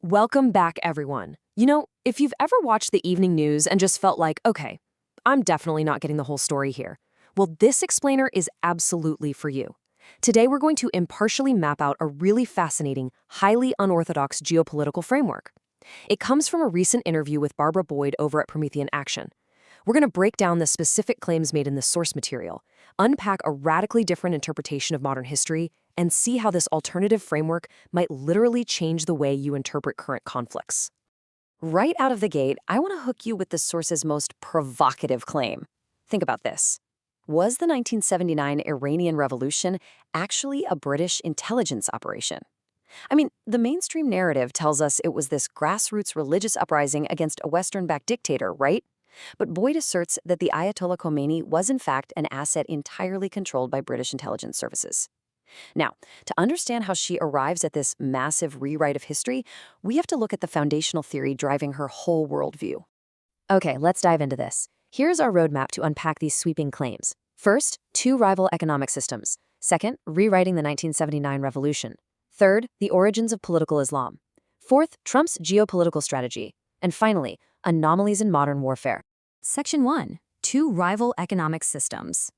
Welcome back, everyone. You know, if you've ever watched the evening news and just felt like, okay, I'm definitely not getting the whole story here, well, this explainer is absolutely for you. Today, we're going to impartially map out a really fascinating, highly unorthodox geopolitical framework. It comes from a recent interview with Barbara Boyd over at Promethean Action. We're going to break down the specific claims made in the source material, unpack a radically different interpretation of modern history, and see how this alternative framework might literally change the way you interpret current conflicts. Right out of the gate, I want to hook you with the source's most provocative claim. Think about this. Was the 1979 Iranian Revolution actually a British intelligence operation? I mean, the mainstream narrative tells us it was this grassroots religious uprising against a Western-backed dictator, right? But Boyd asserts that the Ayatollah Khomeini was in fact an asset entirely controlled by British intelligence services. Now, to understand how she arrives at this massive rewrite of history, we have to look at the foundational theory driving her whole worldview. Okay, let's dive into this. Here's our roadmap to unpack these sweeping claims. First, two rival economic systems. Second, rewriting the 1979 revolution. Third, the origins of political Islam. Fourth, Trump's geopolitical strategy. And finally, anomalies in modern warfare. Section 1. Two rival economic systems.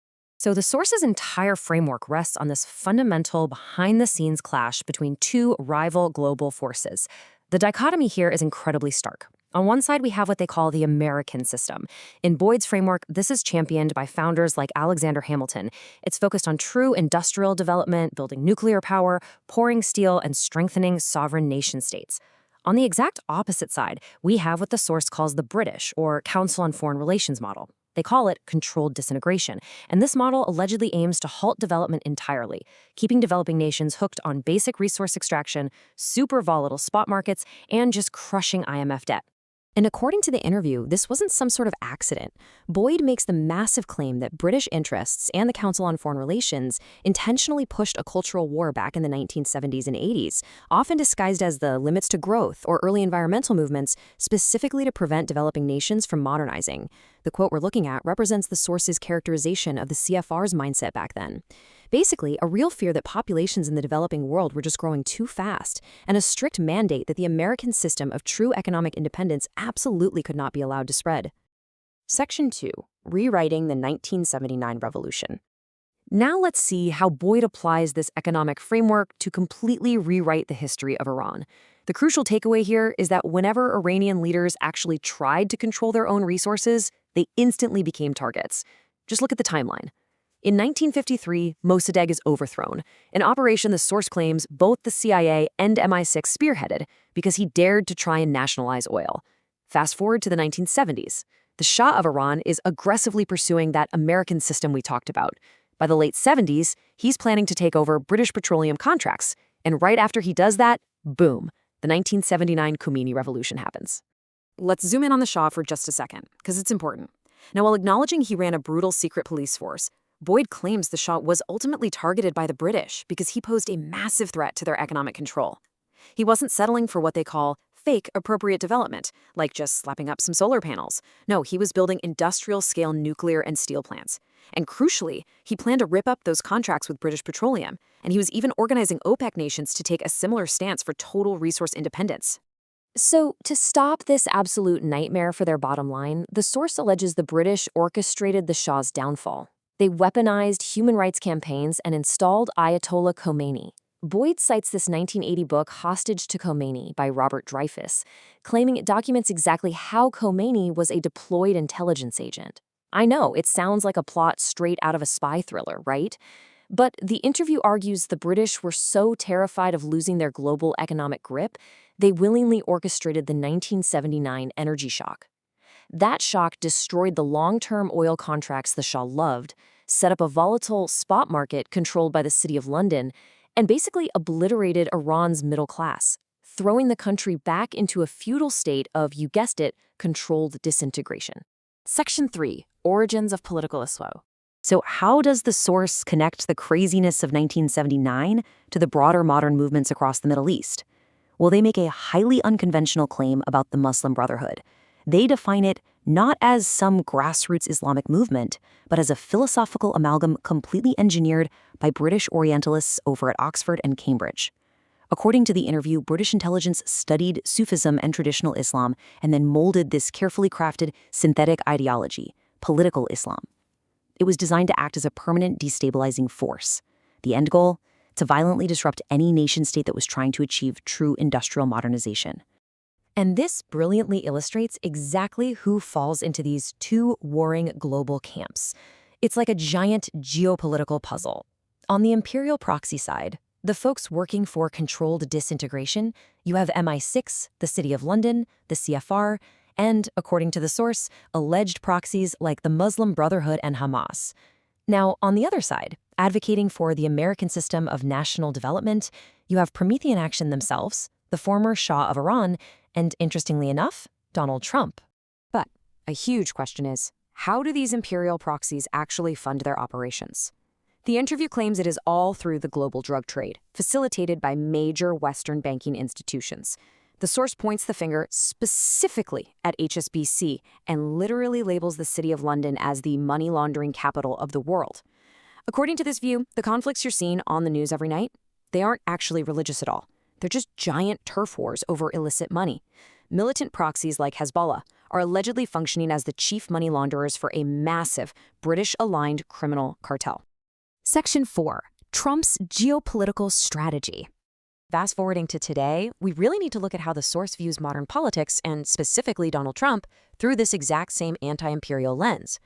So the source's entire framework rests on this fundamental behind-the-scenes clash between two rival global forces. The dichotomy here is incredibly stark. On one side, we have what they call the American system. In Boyd's framework, this is championed by founders like Alexander Hamilton. It's focused on true industrial development, building nuclear power, pouring steel, and strengthening sovereign nation-states. On the exact opposite side, we have what the source calls the British, or Council on Foreign Relations model. They call it controlled disintegration, and this model allegedly aims to halt development entirely, keeping developing nations hooked on basic resource extraction, super volatile spot markets, and just crushing IMF debt. And according to the interview, this wasn't some sort of accident. Boyd makes the massive claim that British interests and the Council on Foreign Relations intentionally pushed a cultural war back in the 1970s and 80s, often disguised as the limits to growth or early environmental movements, specifically to prevent developing nations from modernizing. The quote we're looking at represents the source's characterization of the CFR's mindset back then. Basically, a real fear that populations in the developing world were just growing too fast, and a strict mandate that the American system of true economic independence absolutely could not be allowed to spread. Section 2. Rewriting the 1979 Revolution. Now let's see how Boyd applies this economic framework to completely rewrite the history of Iran. The crucial takeaway here is that whenever Iranian leaders actually tried to control their own resources, they instantly became targets. Just look at the timeline. In 1953, Mossadegh is overthrown, an operation the source claims both the CIA and MI6 spearheaded because he dared to try and nationalize oil. Fast forward to the 1970s. The Shah of Iran is aggressively pursuing that American system we talked about. By the late 70s, he's planning to take over British Petroleum contracts, and right after he does that, boom, the 1979 Khomeini Revolution happens. Let's zoom in on the Shah for just a second, because it's important. Now, while acknowledging he ran a brutal secret police force, Boyd claims the Shah was ultimately targeted by the British because he posed a massive threat to their economic control. He wasn't settling for what they call fake appropriate development, like just slapping up some solar panels. No, he was building industrial-scale nuclear and steel plants. And crucially, he planned to rip up those contracts with British Petroleum, and he was even organizing OPEC nations to take a similar stance for total resource independence. So, to stop this absolute nightmare for their bottom line, the source alleges the British orchestrated the Shah's downfall. They weaponized human rights campaigns and installed Ayatollah Khomeini. Boyd cites this 1980 book, Hostage to Khomeini, by Robert Dreyfus, claiming it documents exactly how Khomeini was a deployed intelligence agent. I know, it sounds like a plot straight out of a spy thriller, right? But the interview argues the British were so terrified of losing their global economic grip, they willingly orchestrated the 1979 energy shock. That shock destroyed the long-term oil contracts the Shah loved, set up a volatile spot market controlled by the City of London, and basically obliterated Iran's middle class, throwing the country back into a feudal state of, you guessed it, controlled disintegration. Section 3. Origins of political Islam. So how does the source connect the craziness of 1979 to the broader modern movements across the Middle East? Well, they make a highly unconventional claim about the Muslim Brotherhood. They define it not as some grassroots Islamic movement, but as a philosophical amalgam completely engineered by British orientalists over at Oxford and Cambridge. According to the interview, British intelligence studied Sufism and traditional Islam and then molded this carefully crafted synthetic ideology, political Islam. It was designed to act as a permanent destabilizing force. The end goal? To violently disrupt any nation-state that was trying to achieve true industrial modernization. And this brilliantly illustrates exactly who falls into these two warring global camps. It's like a giant geopolitical puzzle. On the imperial proxy side, the folks working for controlled disintegration, you have MI6, the City of London, the CFR, and, according to the source, alleged proxies like the Muslim Brotherhood and Hamas. Now, on the other side, advocating for the American system of national development, you have Promethean Action themselves, the former Shah of Iran, and, interestingly enough, Donald Trump. But a huge question is, how do these imperial proxies actually fund their operations? The interview claims it is all through the global drug trade, facilitated by major Western banking institutions. The source points the finger specifically at HSBC and literally labels the City of London as the money laundering capital of the world. According to this view, the conflicts you're seeing on the news every night, they aren't actually religious at all. They're just giant turf wars over illicit money. Militant proxies like Hezbollah are allegedly functioning as the chief money launderers for a massive British-aligned criminal cartel. Section 4. Trump's geopolitical strategy. Fast forwarding to today, we really need to look at how the source views modern politics, and specifically Donald Trump, through this exact same anti-imperial lens.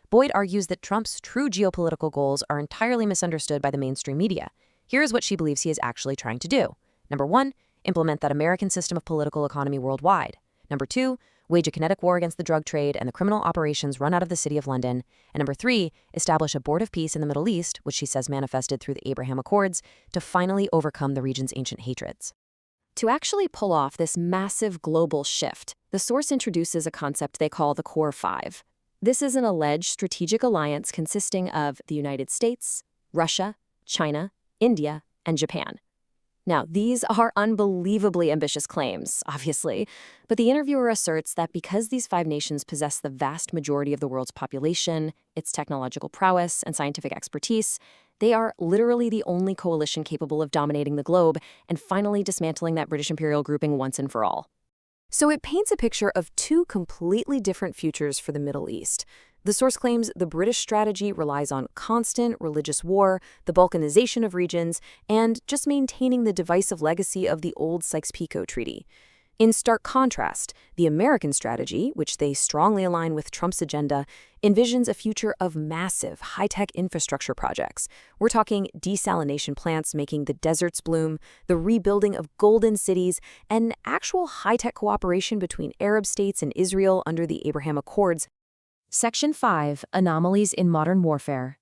Boyd argues that Trump's true geopolitical goals are entirely misunderstood by the mainstream media. Here's what she believes he is actually trying to do. Number 1, implement that American system of political economy worldwide. Number 2, wage a kinetic war against the drug trade and the criminal operations run out of the City of London. And number 3, establish a board of peace in the Middle East, which she says manifested through the Abraham Accords, to finally overcome the region's ancient hatreds. To actually pull off this massive global shift, the source introduces a concept they call the Core Five. This is an alleged strategic alliance consisting of the United States, Russia, China, India, and Japan. Now, these are unbelievably ambitious claims, obviously, but the interviewer asserts that because these 5 nations possess the vast majority of the world's population, its technological prowess, and scientific expertise, they are literally the only coalition capable of dominating the globe and finally dismantling that British imperial grouping once and for all. So it paints a picture of 2 completely different futures for the Middle East. The source claims the British strategy relies on constant religious war, the balkanization of regions, and just maintaining the divisive legacy of the old Sykes-Picot Treaty. In stark contrast, the American strategy, which they strongly align with Trump's agenda, envisions a future of massive, high-tech infrastructure projects. We're talking desalination plants making the deserts bloom, the rebuilding of golden cities, and actual high-tech cooperation between Arab states and Israel under the Abraham Accords. Section 5. Anomalies in Modern Warfare.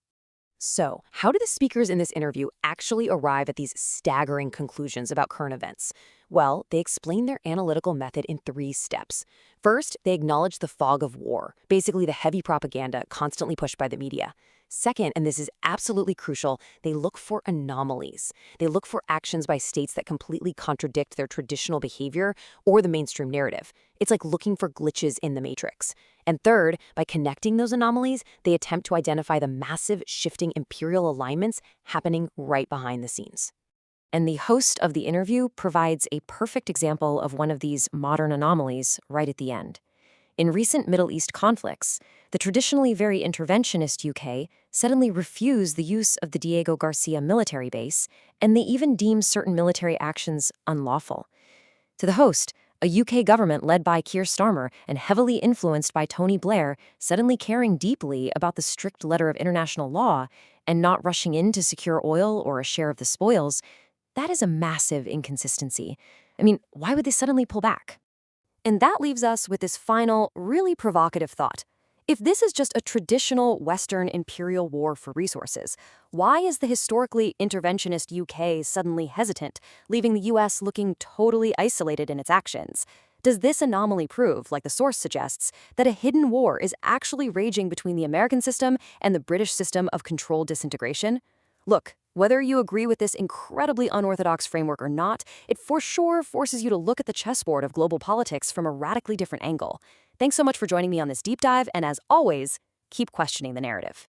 So, how do the speakers in this interview actually arrive at these staggering conclusions about current events? Well, they explain their analytical method in 3 steps. First, they acknowledge the fog of war, basically the heavy propaganda constantly pushed by the media. Second, and this is absolutely crucial, they look for anomalies. They look for actions by states that completely contradict their traditional behavior or the mainstream narrative. It's like looking for glitches in the matrix. And third, by connecting those anomalies, they attempt to identify the massive shifting imperial alignments happening right behind the scenes. And the host of the interview provides a perfect example of one of these modern anomalies right at the end. In recent Middle East conflicts, the traditionally very interventionist UK suddenly refused the use of the Diego Garcia military base, and they even deemed certain military actions unlawful. To the host, a UK government led by Keir Starmer and heavily influenced by Tony Blair suddenly caring deeply about the strict letter of international law and not rushing in to secure oil or a share of the spoils, that is a massive inconsistency. I mean, why would they suddenly pull back? And that leaves us with this final, really provocative thought. If this is just a traditional Western imperial war for resources, why is the historically interventionist UK suddenly hesitant, leaving the US looking totally isolated in its actions? Does this anomaly prove, like the source suggests, that a hidden war is actually raging between the American system and the British system of controlled disintegration? Look, whether you agree with this incredibly unorthodox framework or not, it for sure forces you to look at the chessboard of global politics from a radically different angle. Thanks so much for joining me on this deep dive, and as always, keep questioning the narrative.